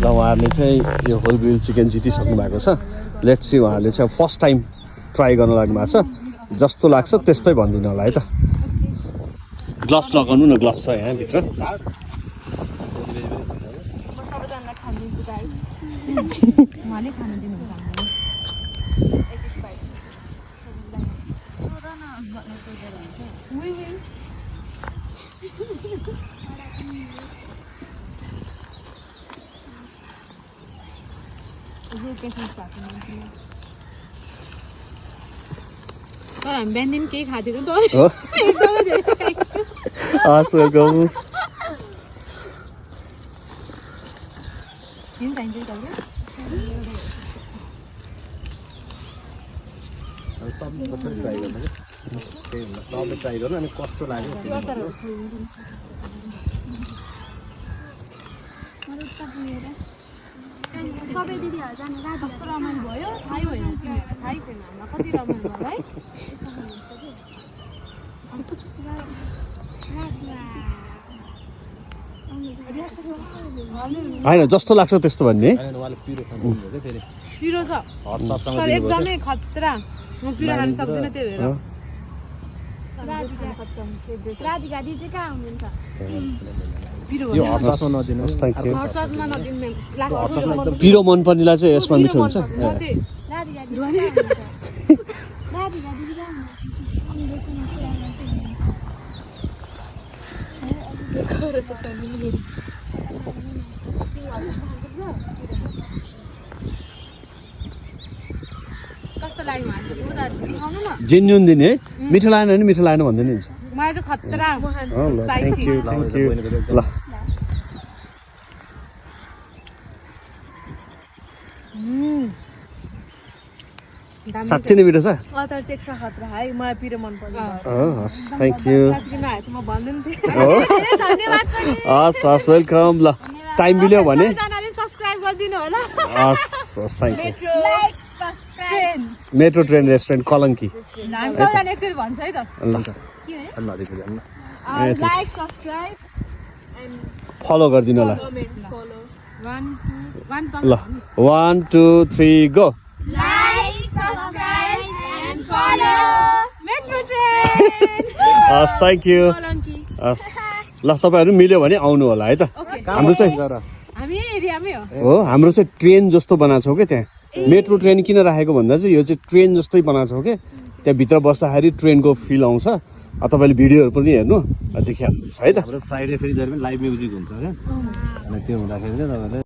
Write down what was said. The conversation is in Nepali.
र उहाँहरूले चाहिँ यो होल ग्रिल चिकन जितिसक्नु भएको छ। लेट्स सी उहाँहरूले चाहिँ फर्स्ट टाइम ट्राई गर्न लाग्नु भएको छ। जस्तो लाग्छ त्यस्तै भनिदिनु होला है त। ग्लोभ्स लगाउनु न, ग्लोभ्स छ यहाँभित्र। बिहान केही खाँदिएको त वेलकम। सबले ट्राई गर्नु अनि कस्तो लाग्यो सबै दिदीहरू जानु कस्तो रमाइलो भयो थाहै भएन, तिमीहरूलाई थाहै छैन हामीलाई कति रमाइलो भयो है। होइन जस्तो लाग्छ त्यस्तो भन्ने। पिरो छ तर एकदमै खतरा। म पिरो खान सक्दिनँ त्यही भएर। राधिका दिदी कहाँ हुनुहुन्छ? यो हट ससमा नदिनुहोस्। Thank you. हर्षदमा नदिनु लास्ट पिरो मनपर्नेलाई चाहिँ यसमा मिठो हुन्छ। राधिका दिदी कहाँ हुनुहुन्छ? राधिका दिदी कहाँ कस्तो लाग्यो देखाउनु न। जेन्युन दिने है, मिठो लागेन भने मिठो लागेन भन्दै नि हुन्छ। मलाई चाहिँ खतरा थ्याङ्क यू थ्याङ्क यू। ल साँच्चै नै मिठो छ। अचार चाहिँ एक्स्ट्रा खतरा है, मलाई पिरो मन पर्छ। हस् थ्याङ्क यू। साँच्चै नआए त म भन्दैन थिएँ। धन्यवाद। हस् हस् वेलकम। ल टाइम मिल्यो भने सबैजनाले सब्स्क्राइब गरिदिनु होला। हस् हस् thank you. Like subscribe metro train restaurant Kalanki. हामी सबैजना एकचोटि भन्छ है त। ल लाइक सब्स्क्राइब फलो गरिदिनु होला। कमेन्ट फलो 1 2 1 ल 1 2 3 go. Like subscribe and follow metro train हस् थ्याङ्क यू। कलङ्की। हस् ल तपाईँहरू मिल्यो भने आउनु होला है त। हाम्रो चाहिँ हामी एरियामै हो। हो हाम्रो चाहिँ ट्रेन जस्तो बनाएको छौँ क्या त्यहाँ। मेट्रो ट्रेन किन राखेको भन्दा चाहिँ यो चाहिँ ट्रेन जस्तै बनाएको छौँ क्या। त्यहाँ भित्र बस्दाखेरि ट्रेनको फिल आउँछ। तपाईँले भिडियोहरू पनि हेर्नु देखिहाल्नुहुन्छ है त। हाम्रो फ्राइडे फेरि जहिले पनि लाइभ म्युजिक हुन्छ क्या। अनि त्यो हुँदाखेरि चाहिँ तपाईँले